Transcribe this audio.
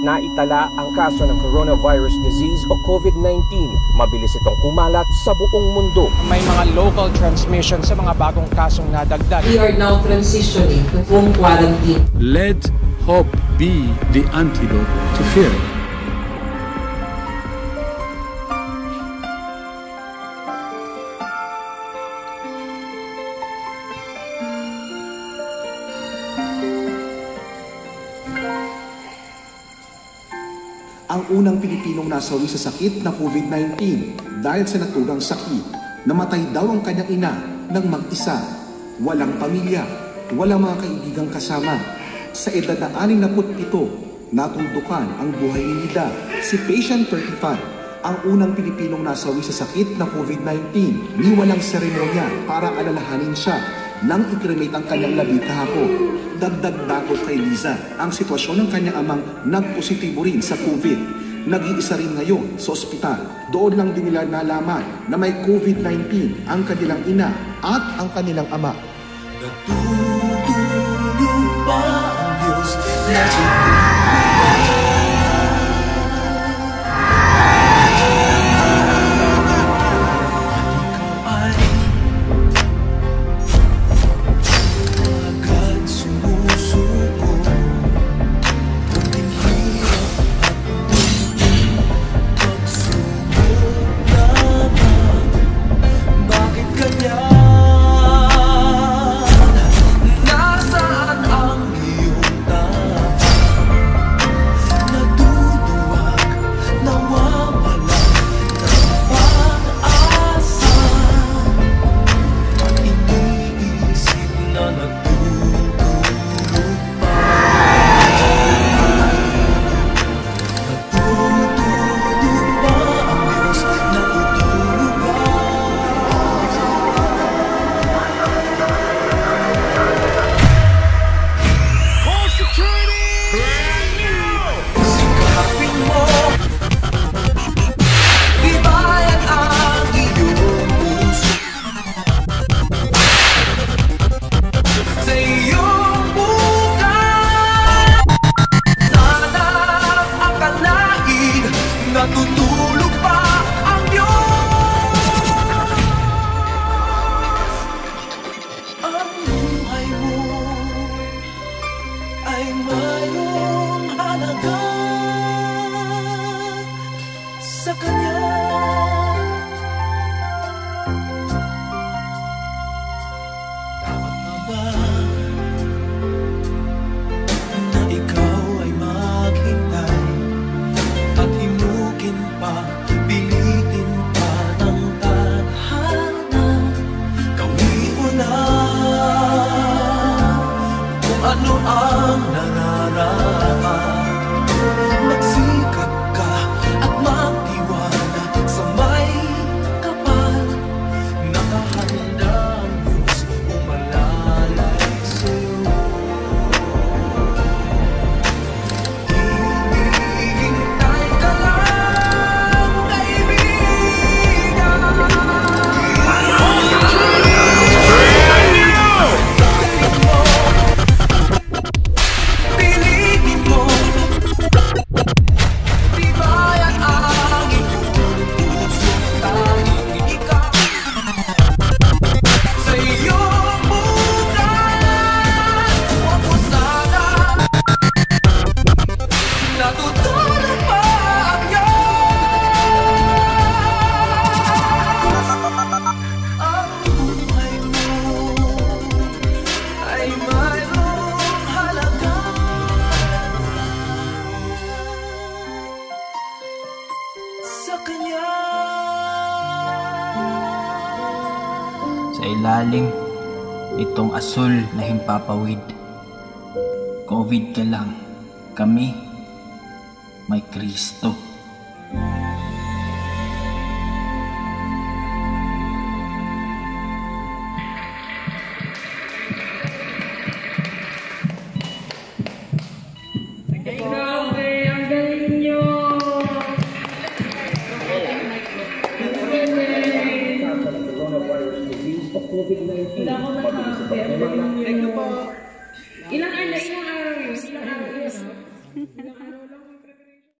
naitala ang kaso ng coronavirus disease o COVID-19. Mabilis itong kumalat sa buong mundo. May mga local transmission sa mga bagong kasong nadagdag. We are now transitioning to home quarantine. Let hope be the antidote to fear. Ang unang Pilipinong nasawi sa sakit na COVID-19 dahil sa naturang sakit. Namatay daw ang kanyang ina ng mag-isa. Walang pamilya, walang mga kaibigang kasama. Sa edad na 67, natundukan ang buhay ni Nida, si Patient 35, ang unang Pilipinong nasawi sa sakit na COVID-19. Ni walang seremonya para alalahanin siya nang i-cremate ang kanyang labi kahapon. Dagdag dako kay Liza ang sitwasyon ng kanyang amang nagpositibo rin sa COVID. Nag-iisa rin ngayon sa ospital. Doon lang din nila nalaman na may COVID-19 ang kanilang ina at ang kanilang ama. Natutulog ba ang Diyos na natutulog pa ang Diyos? Ang buhay mo ay mayroong halaga sa Kanya. Dapat na ba na ikaw ay maghintay at himukin pa, pilitin pa ng tadhana? Gawin mo na kung ano ang nararapat. Magsikap ka at magtiwala sa may kapal. Nakahanda ang Diyos umalalay sa'yo. Hihintay ka lang, kaibigan. Pilitin mo, tibayan ang iyong puso. Tanging ikaw sa iyong bukas. Huwag mo sana natutulog pa ang Diyos. Ang buhay mo ay mayroong halaga sa Kanya. Sa ilalim itong asul na himpapawid, COVID ka lang, kami may Kristo. Grabe, ang galing nyo! Coronavirus disease o COVID-19. Wala ko masabi. Ang galing nyo. Ilang araw? Ilang araw?